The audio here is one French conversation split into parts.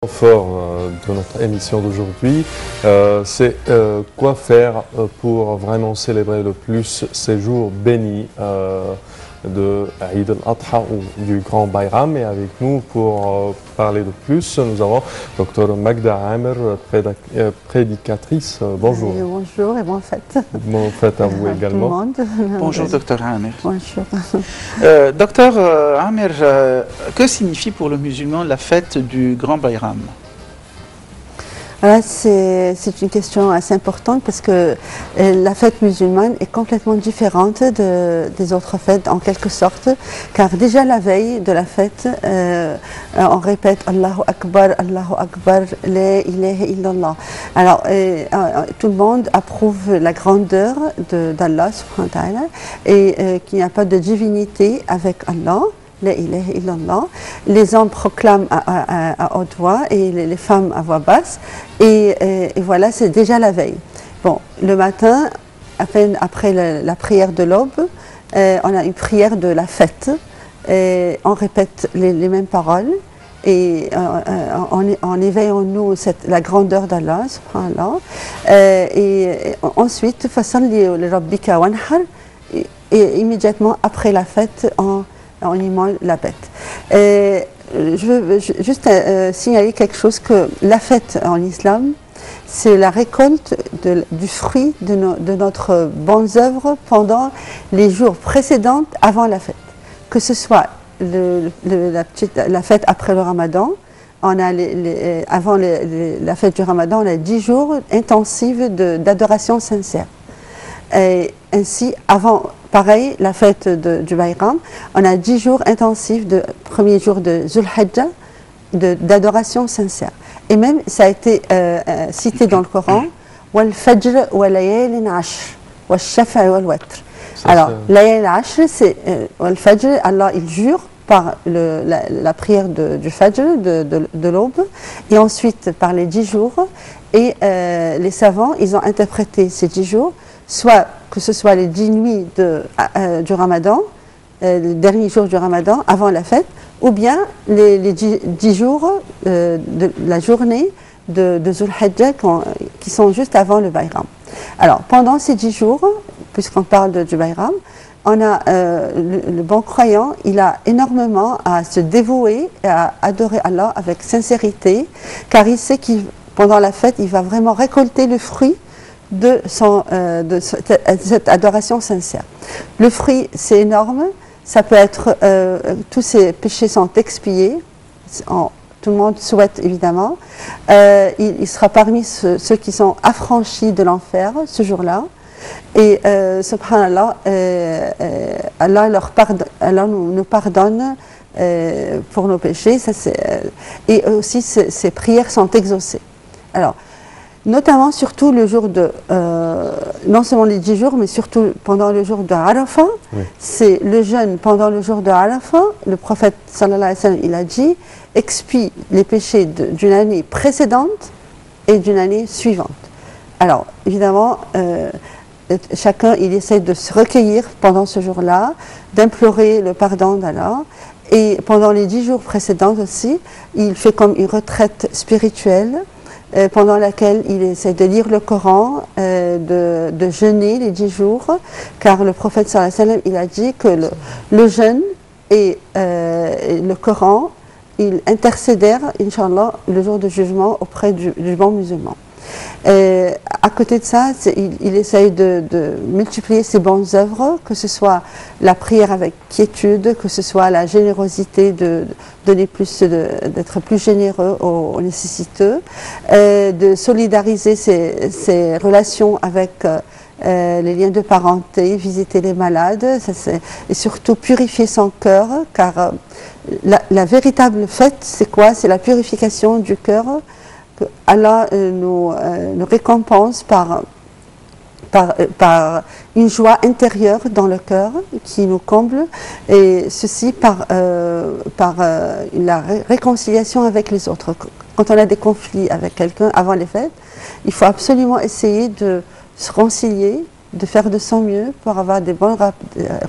Fort de notre émission d'aujourd'hui, c'est quoi faire pour vraiment célébrer le plus ces jours bénis de Eid al-Adha ou du Grand Bayram. Et avec nous pour parler de plus, nous avons Dr Magda Amer, prédicatrice. Bonjour. Bonjour et bonne fête. Bonne fête à vous également. Tout le monde. Bonjour Dr Amer. Bonjour. Dr Amer, que signifie pour le musulman la fête du Grand Bayram? C'est une question assez importante parce que la fête musulmane est complètement différente des autres fêtes en quelque sorte, car déjà la veille de la fête, on répète Allahu Akbar, la ilaha illallah. Alors tout le monde approuve la grandeur d'Allah subhanahu wa ta'ala et qu'il n'y a pas de divinité avec Allah. La ilaha illallah. Les hommes proclament à haute voix et les femmes à voix basse. Et voilà, c'est déjà la veille. Bon, le matin, à peine après la prière de l'aube, on a une prière de la fête. Et on répète les mêmes paroles. Et en éveillant nous la grandeur d'Allah, subhanallah. Et ensuite, fasalli li rabbika wanhar. Et immédiatement après la fête, on immole la bête. Je veux juste signaler quelque chose, que la fête en islam, c'est la récolte du fruit de notre bonnes œuvres pendant les jours précédents avant la fête. Que ce soit la fête après le ramadan, on a avant la fête du ramadan, on a 10 jours intensifs d'adoration sincère. Et ainsi, avant, pareil, la fête du Bayram, on a 10 jours intensifs de premier jour de Zulhijjah, d'adoration sincère. Et même, ça a été cité dans le Coran, Wal Fajr wa layalin ashr, wa shafa'i wal watr. Alors, layalin ashr, c'est Wal Fajr, Allah il jure par la prière du Fajr, de l'aube, et ensuite par les 10 jours. Et les savants, ils ont interprété ces 10 jours, soit que ce soit les 10 nuits du Ramadan, le dernier jour du Ramadan, avant la fête, ou bien les 10 jours de la journée de Zulhijjah qui sont juste avant le Bayram. Alors, pendant ces 10 jours, puisqu'on parle du Bayram, on a le bon croyant, il a énormément à se dévouer et à adorer Allah avec sincérité, car il sait qu'il pendant la fête, il va vraiment récolter le fruit de cette adoration sincère. Le fruit, c'est énorme. Ça peut être, tous ses péchés sont expiés. Tout le monde souhaite évidemment. Il sera parmi ceux qui sont affranchis de l'enfer ce jour-là. Et subhanallah, Allah nous pardonne pour nos péchés. Et aussi, ses prières sont exaucées. Alors, notamment, surtout le jour non seulement les 10 jours, mais surtout pendant le jour de Arafat, oui. C'est le jeûne pendant le jour de Arafat. Le prophète sallallahu alayhi wa sallam, il a dit, expie les péchés d'une année précédente et d'une année suivante. Alors, évidemment, chacun, il essaie de se recueillir pendant ce jour-là, d'implorer le pardon d'Allah. Et pendant les 10 jours précédents aussi, il fait comme une retraite spirituelle, pendant laquelle il essaie de lire le Coran, de jeûner les 10 jours, car le prophète sallallahu alayhi wa sallam, il a dit que le jeûne et le Coran, ils intercédèrent, Inch'Allah, le jour de jugement auprès du bon musulman. À côté de ça, il essaye de multiplier ses bonnes œuvres, que ce soit la prière avec quiétude, que ce soit la générosité, de donner plus, d'être plus généreux aux nécessiteux, de solidariser ses relations avec les liens de parenté, visiter les malades, et surtout purifier son cœur, car la véritable fête, c'est quoi? C'est la purification du cœur. Allah nous récompense par une joie intérieure dans le cœur qui nous comble, et ceci par la réconciliation avec les autres. Quand on a des conflits avec quelqu'un avant les fêtes, il faut absolument essayer de se réconcilier, de faire de son mieux pour avoir des bonnes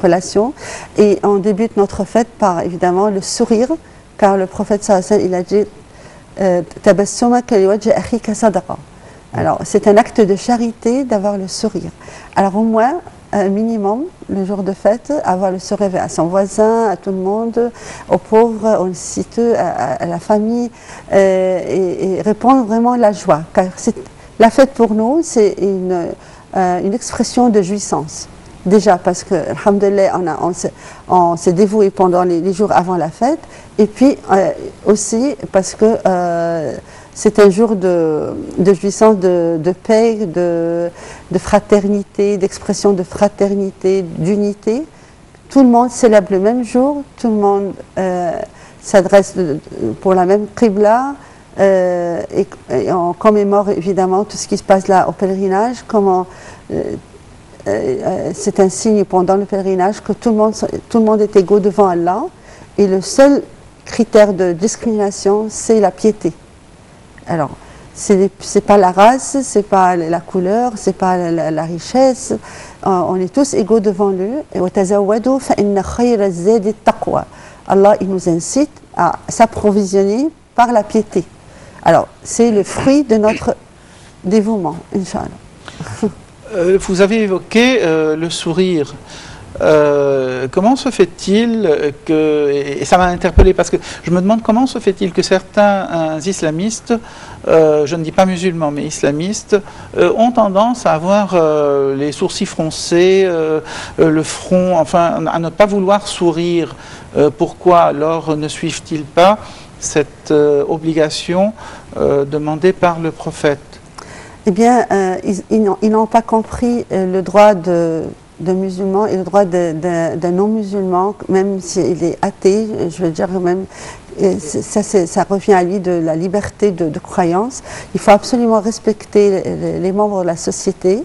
relations, et on débute notre fête par évidemment le sourire, car le prophète sallallahu alayhi wa sallam, il a dit tabassumaka liwajhi akhika sadaqa. Alors, c'est un acte de charité d'avoir le sourire. Alors, au moins, un minimum, le jour de fête, avoir le sourire à son voisin, à tout le monde, aux pauvres, aux nécessiteux, à la famille, et répandre vraiment la joie. Car la fête pour nous, c'est une expression de jouissance. Déjà parce que, alhamdoulilah, on s'est dévoué pendant les jours avant la fête, et puis aussi parce que c'est un jour de jouissance, de paix, de fraternité, d'expression de fraternité, d'unité. Tout le monde célèbre le même jour, tout le monde s'adresse pour la même qibla, et on commémore évidemment tout ce qui se passe là au pèlerinage, comment c'est un signe pendant le pèlerinage que tout le monde est égaux devant Allah, et le seul critère de discrimination, c'est la piété. Alors, c'est pas la race, c'est pas la couleur, c'est pas la richesse. On est tous égaux devant lui. Et Allah, il nous incite à s'approvisionner par la piété. Alors, c'est le fruit de notre dévouement, Inch'Allah. Vous avez évoqué le sourire. Comment se fait-il que, et ça m'a interpellé parce que je me demande comment se fait-il que certains islamistes, je ne dis pas musulmans mais islamistes, ont tendance à avoir les sourcils froncés, le front, enfin à ne pas vouloir sourire. Pourquoi alors ne suivent-ils pas cette obligation demandée par le prophète? Eh bien, ils n'ont pas compris le droit de musulmans et le droit d'un non-musulman, même s'il est athée, je veux dire même, ça revient à lui de la liberté de croyance. Il faut absolument respecter les membres de la société.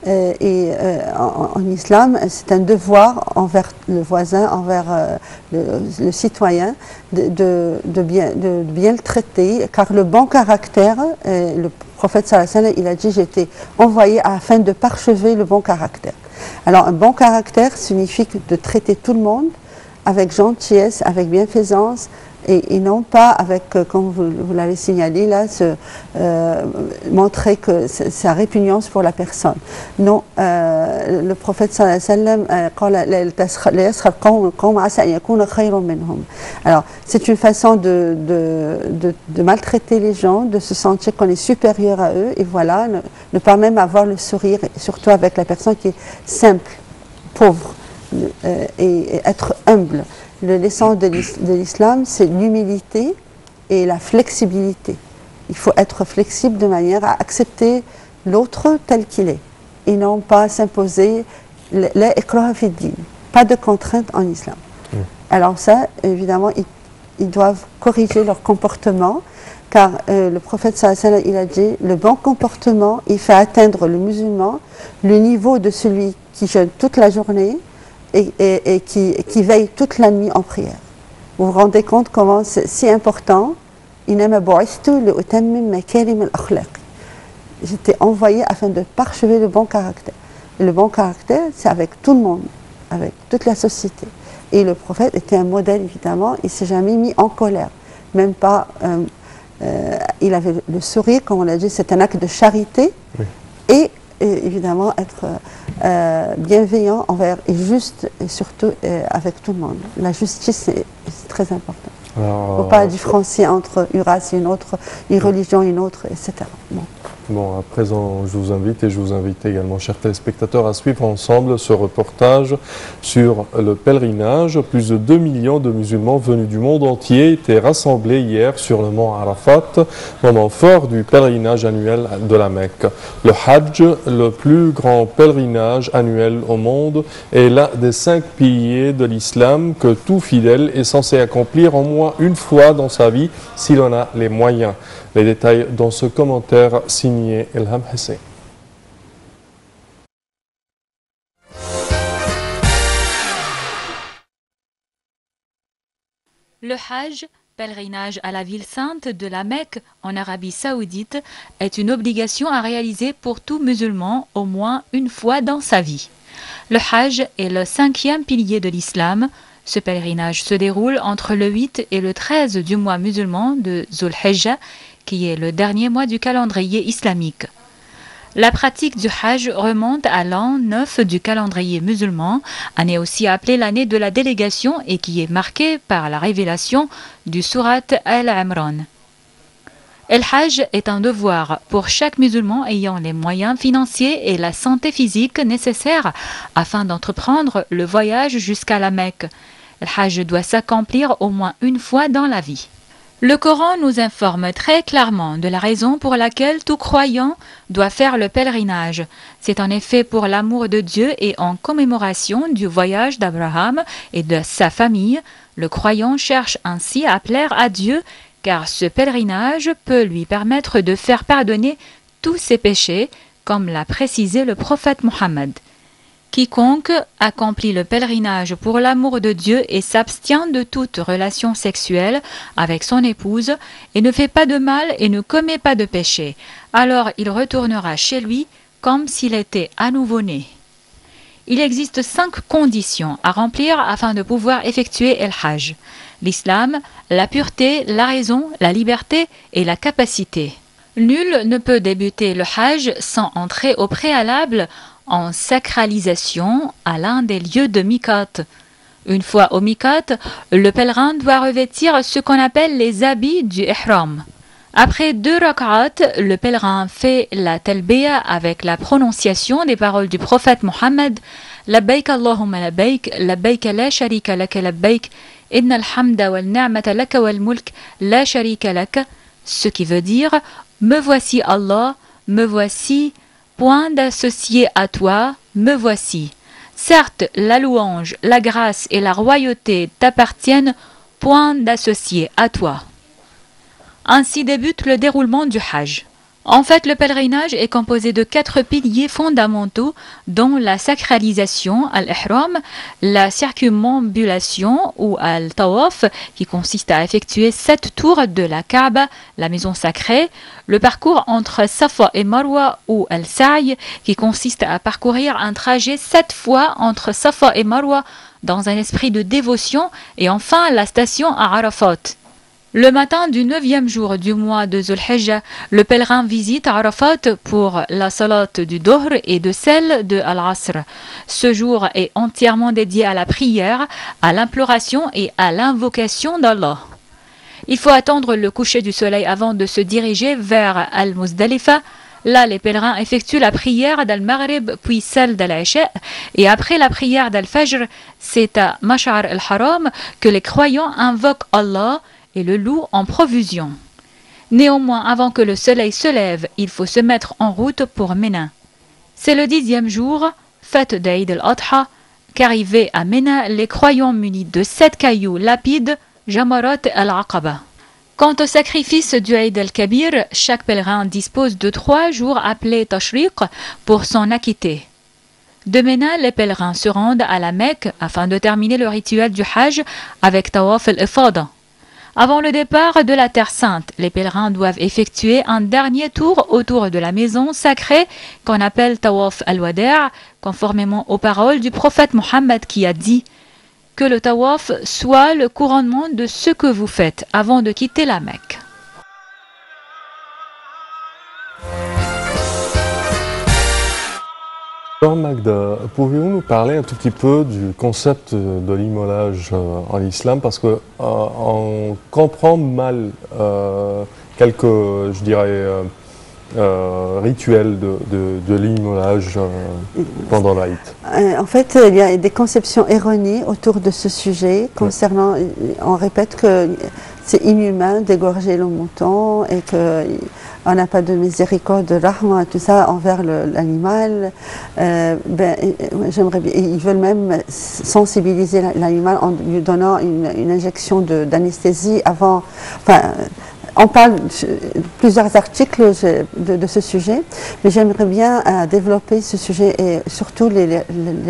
En islam, c'est un devoir envers le voisin, envers le citoyen, de bien le traiter, car le bon caractère, le prophète sallallahu alayhi wa sallam, il a dit, j'ai été envoyé afin de parchever le bon caractère. Alors un bon caractère signifie de traiter tout le monde avec gentillesse, avec bienfaisance, et non pas avec, comme vous l'avez signalé là, montrer que sa répugnance pour la personne. Non, le prophète sallallahu alayhi wa sallam, alors c'est une façon de maltraiter les gens, de se sentir qu'on est supérieur à eux, et voilà, ne pas même avoir le sourire, surtout avec la personne qui est simple, pauvre, et être humble. L'essence de l'islam, c'est l'humilité et la flexibilité. Il faut être flexible de manière à accepter l'autre tel qu'il est et non pas s'imposer la ikraha fi din, pas de contraintes en islam. Alors ça, évidemment, ils doivent corriger leur comportement, car le prophète sallallahu alayhi wa sallam, il a dit, le bon comportement, il fait atteindre le musulman le niveau de celui qui jeûne toute la journée et qui veille toute la nuit en prière. Vous vous rendez compte comment c'est si important. J'étais envoyé afin de parchever le bon caractère. Et le bon caractère, c'est avec tout le monde, avec toute la société. Et le prophète était un modèle, évidemment, il ne s'est jamais mis en colère. Même pas, il avait le sourire, comme on l'a dit, c'est un acte de charité. Oui. Et évidemment être bienveillant envers et juste, et surtout avec tout le monde. La justice, c'est très important. Il ne faut pas différencier entre une race et une autre, une religion et une autre, etc. Bon, à présent, je vous invite et je vous invite également, chers téléspectateurs, à suivre ensemble ce reportage sur le pèlerinage. Plus de 2 millions de musulmans venus du monde entier étaient rassemblés hier sur le mont Arafat, moment fort du pèlerinage annuel de la Mecque. Le Hajj, le plus grand pèlerinage annuel au monde, est l'un des 5 piliers de l'islam que tout fidèle est censé accomplir au moins une fois dans sa vie, s'il en a les moyens. Les détails dans ce commentaire signé Ilham Hussein. Le Hajj, pèlerinage à la ville sainte de la Mecque en Arabie Saoudite, est une obligation à réaliser pour tout musulman au moins une fois dans sa vie. Le Hajj est le 5e pilier de l'islam, Ce pèlerinage se déroule entre le 8 et le 13 du mois musulman de Zul Hijja, qui est le dernier mois du calendrier islamique. La pratique du Hajj remonte à l'an 9 du calendrier musulman, année aussi appelée l'année de la délégation et qui est marquée par la révélation du Surat Al-Imran. El Hajj est un devoir pour chaque musulman ayant les moyens financiers et la santé physique nécessaires afin d'entreprendre le voyage jusqu'à la Mecque. El Hajj doit s'accomplir au moins une fois dans la vie. Le Coran nous informe très clairement de la raison pour laquelle tout croyant doit faire le pèlerinage. C'est en effet pour l'amour de Dieu et en commémoration du voyage d'Abraham et de sa famille. Le croyant cherche ainsi à plaire à Dieu, car ce pèlerinage peut lui permettre de faire pardonner tous ses péchés, comme l'a précisé le prophète Mohammed. Quiconque accomplit le pèlerinage pour l'amour de Dieu et s'abstient de toute relation sexuelle avec son épouse et ne fait pas de mal et ne commet pas de péché, alors il retournera chez lui comme s'il était à nouveau né. Il existe 5 conditions à remplir afin de pouvoir effectuer El Hajj: l'islam, la pureté, la raison, la liberté et la capacité. Nul ne peut débuter le Hajj sans entrer au préalable en sacralisation à l'un des lieux de Miqat. Une fois au Miqat, le pèlerin doit revêtir ce qu'on appelle les habits du Ihram. Après 2 rak'at, le pèlerin fait la talbiya avec la prononciation des paroles du prophète Mohammed: Labbaik Allahumma labbaik, labbaik la sharika laka labbaik, innal hamda wal ni'mata laka wal mulk la sharika laka, ce qui veut dire: me voici Allah, me voici, point d'associé à toi, me voici. Certes, la louange, la grâce et la royauté t'appartiennent, point d'associé à toi. Ainsi débute le déroulement du Hajj. En fait, le pèlerinage est composé de 4 piliers fondamentaux, dont la sacralisation, al-ihram, la circumambulation ou al-tawaf, qui consiste à effectuer 7 tours de la Kaaba, la maison sacrée, le parcours entre Safa et Marwa ou al-sa'i, qui consiste à parcourir un trajet 7 fois entre Safa et Marwa dans un esprit de dévotion, et enfin la station à Arafat. Le matin du 9e jour du mois de Zul Hijja, le pèlerin visite Arafat pour la salat du Dohr et de celle de Al-Asr. Ce jour est entièrement dédié à la prière, à l'imploration et à l'invocation d'Allah. Il faut attendre le coucher du soleil avant de se diriger vers Al-Muzdalifa. Là, les pèlerins effectuent la prière d'Al-Maghrib puis celle d'Al-Isha, et après la prière d'Al-Fajr, c'est à Mash'ar al-Haram que les croyants invoquent Allah et le louent en provision. Néanmoins, avant que le soleil se lève, il faut se mettre en route pour Mina. C'est le 10e jour, fête d'Aïd al-Adha, qu'arrivés à Mina, les croyants munis de 7 cailloux lapides, Jamarat al-Aqaba. Quant au sacrifice du Aïd al-Kabir, chaque pèlerin dispose de 3 jours appelés Tashriq pour s'en acquitter. De Mina, les pèlerins se rendent à la Mecque afin de terminer le rituel du Hajj avec Tawaf al-Ifada. Avant le départ de la Terre Sainte, les pèlerins doivent effectuer un dernier tour autour de la maison sacrée qu'on appelle Tawaf al-Wada', conformément aux paroles du prophète Mohammed qui a dit « Que le Tawaf soit le couronnement de ce que vous faites avant de quitter la Mecque ». Alors Magda, pouvez-vous nous parler un tout petit peu du concept de l'immolage en islam, parce que on comprend mal quelques, je dirais, rituels de l'immolage pendant l'Aïd. En fait, il y a des conceptions erronées autour de ce sujet concernant, on répète que c'est inhumain d'égorger le mouton et qu'on n'a pas de miséricorde, de rahma, tout ça envers l'animal. J'aimerais bien, ils veulent même sensibiliser l'animal en lui donnant une injection d'anesthésie avant. Enfin, on parle de plusieurs articles de ce sujet, mais j'aimerais bien développer ce sujet et surtout les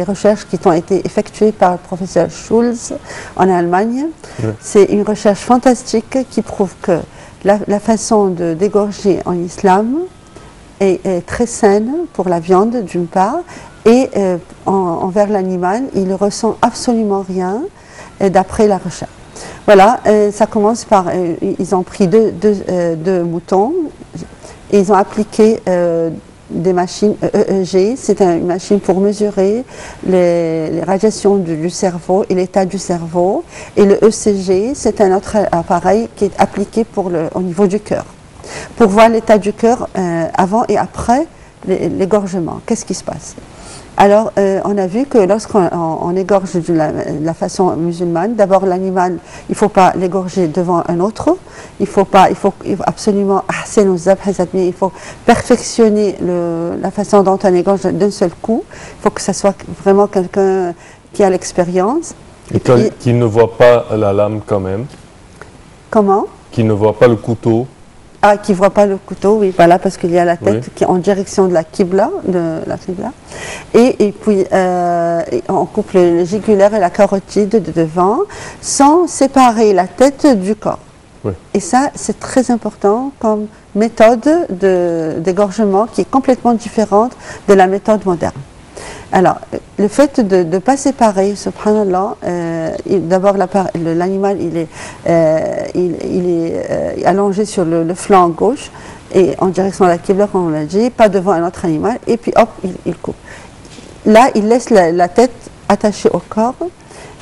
recherches qui ont été effectuées par le professeur Schulz en Allemagne. C'est une recherche fantastique qui prouve que la façon de dégorger en islam est très saine pour la viande d'une part, et envers l'animal, il ne ressent absolument rien. d'après la recherche. Voilà, ça commence par, ils ont pris deux moutons et ils ont appliqué des machines EEG, c'est une machine pour mesurer les radiations du cerveau et l'état du cerveau, et le ECG, c'est un autre appareil qui est appliqué au niveau du cœur, pour voir l'état du cœur avant et après l'égorgement. Qu'est-ce qui se passe? Alors, on a vu que lorsqu'on égorge de la façon musulmane, d'abord l'animal, il ne faut pas l'égorger devant un autre, il faut absolument il faut perfectionner la façon dont on égorge d'un seul coup, il faut que ce soit vraiment quelqu'un qui a l'expérience. Et qui ne voit pas la lame quand même. Comment? Qui ne voit pas le couteau. Ah, qui ne voit pas le couteau, oui, voilà, parce qu'il y a la tête qui est en direction de la Qibla, et puis on coupe le jugulaire et la carotide de devant, sans séparer la tête du corps. Oui. Et ça, c'est très important comme méthode d'égorgement qui est complètement différente de la méthode moderne. Alors, le fait de ne pas séparer, subhanallah, d'abord l'animal il est allongé sur le flanc gauche et en direction de la Qibla, comme on l'a dit, pas devant un autre animal, et puis hop, il coupe. Là, il laisse la tête attachée au corps,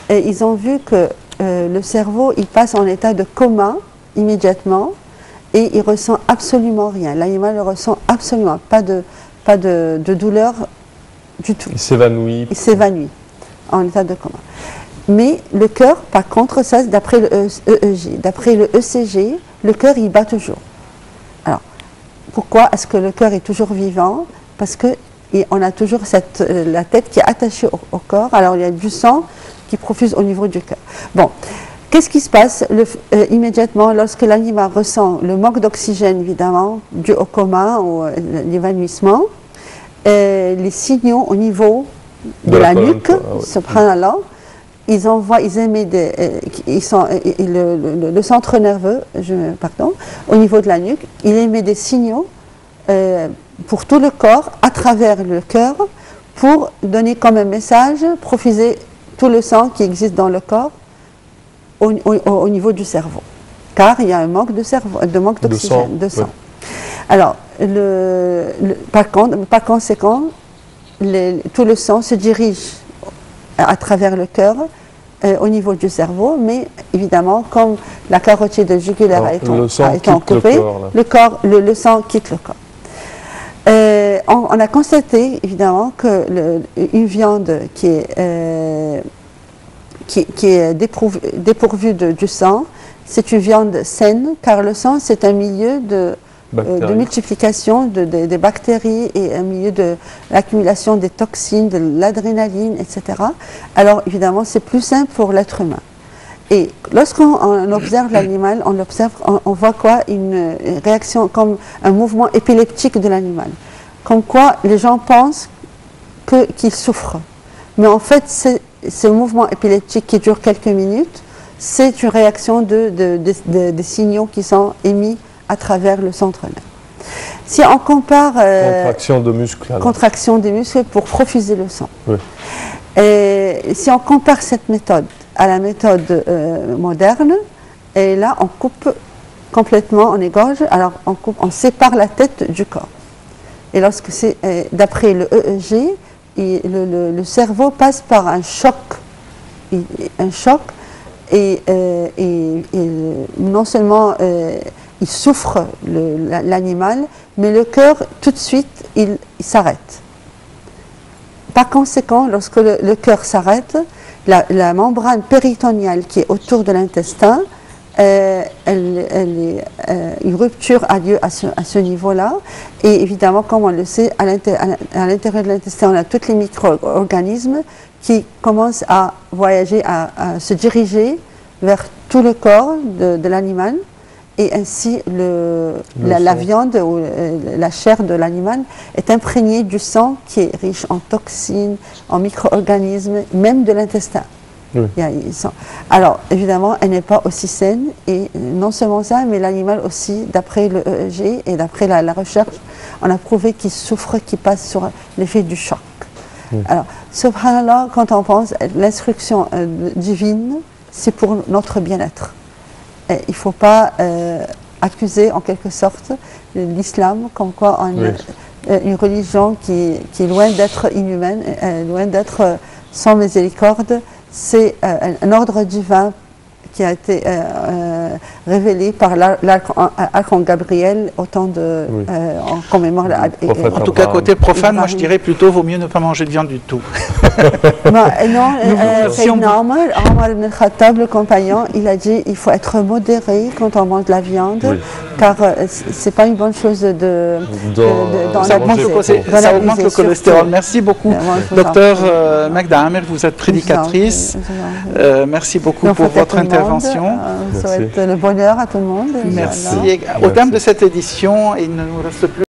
et ils ont vu que le cerveau, il passe en état de coma immédiatement, et il ressent absolument rien. L'animal ne ressent absolument pas de douleur du tout. Il s'évanouit. Il s'évanouit en état de coma. Mais le cœur, par contre, ça, d'après le EEG, d'après le ECG, le cœur, il bat toujours. Alors, pourquoi est-ce que le cœur est toujours vivant? Parce qu'on a toujours la tête qui est attachée au corps. Alors, il y a du sang qui profuse au niveau du cœur. Bon, qu'est-ce qui se passe immédiatement lorsque l'animal ressent le manque d'oxygène, évidemment, dû au coma ou l'évanouissement? Les signaux au niveau de la nuque, subhanallah, ils émettent le centre nerveux, au niveau de la nuque, il émet des signaux pour tout le corps, à travers le cœur, pour donner comme un message, profuser tout le sang qui existe dans le corps au niveau du cerveau. Car il y a un manque d'oxygène, de sang. Alors, par conséquent, tout le sang se dirige à travers le cœur au niveau du cerveau, mais évidemment, comme la carotide jugulaire a été coupée, le sang quitte le corps. On a constaté, évidemment, qu'une viande qui est dépourvue du sang, c'est une viande saine, car le sang, c'est un milieu de multiplication des bactéries et un milieu de l'accumulation des toxines, de l'adrénaline, etc. Alors évidemment, c'est plus simple pour l'être humain. Et lorsqu'on observe l'animal, on voit quoi? Une réaction comme un mouvement épileptique de l'animal. Comme quoi les gens pensent qu'il souffre. Mais en fait, ce mouvement épileptique qui dure quelques minutes, c'est une réaction des signaux qui sont émis à travers le centre nerveux. Si on compare... contraction de muscles. Alors. Contraction des muscles pour profuser le sang. Oui. Et si on compare cette méthode à la méthode moderne, et là on coupe complètement, on égorge, alors on sépare la tête du corps. Et lorsque c'est d'après le EEG, le cerveau passe par un choc. Et non seulement il souffre, l'animal, mais le cœur, tout de suite, il s'arrête. Par conséquent, lorsque le cœur s'arrête, la membrane péritoniale qui est autour de l'intestin, une rupture a lieu à ce niveau-là. Et évidemment, comme on le sait, à l'intérieur de l'intestin, on a tous les micro-organismes qui commencent à voyager, à se diriger vers tout le corps de l'animal. Et ainsi, la viande ou la chair de l'animal est imprégnée du sang qui est riche en toxines, en micro-organismes, même de l'intestin. Oui. Alors, évidemment, elle n'est pas aussi saine. Et non seulement ça, mais l'animal aussi, d'après le EEG et d'après la recherche, on a prouvé qu'il souffre, qu'il passe sur l'effet du choc. Oui. Alors, subhanallah, quand on pense à l'instruction divine, c'est pour notre bien-être. Il ne faut pas accuser en quelque sorte l'islam comme quoi une religion qui est loin d'être inhumaine, loin d'être sans miséricorde. C'est un ordre divin qui a été révélé par l'archange Gabriel au temps de en commémore en tout cas côté profane, moi je dirais plutôt vaut mieux ne pas manger de viande du tout. Non, Omar ibn al-Khattab, le compagnon, il a dit il faut être modéré quand on mange de la viande, car c'est pas une bonne chose ça augmente le cholestérol. Merci beaucoup, docteur Magda Amer, vous êtes prédicatrice. Merci beaucoup pour votre intervention. Ça va être le bonheur à tout le monde. Merci. Au terme de cette édition, il ne nous reste plus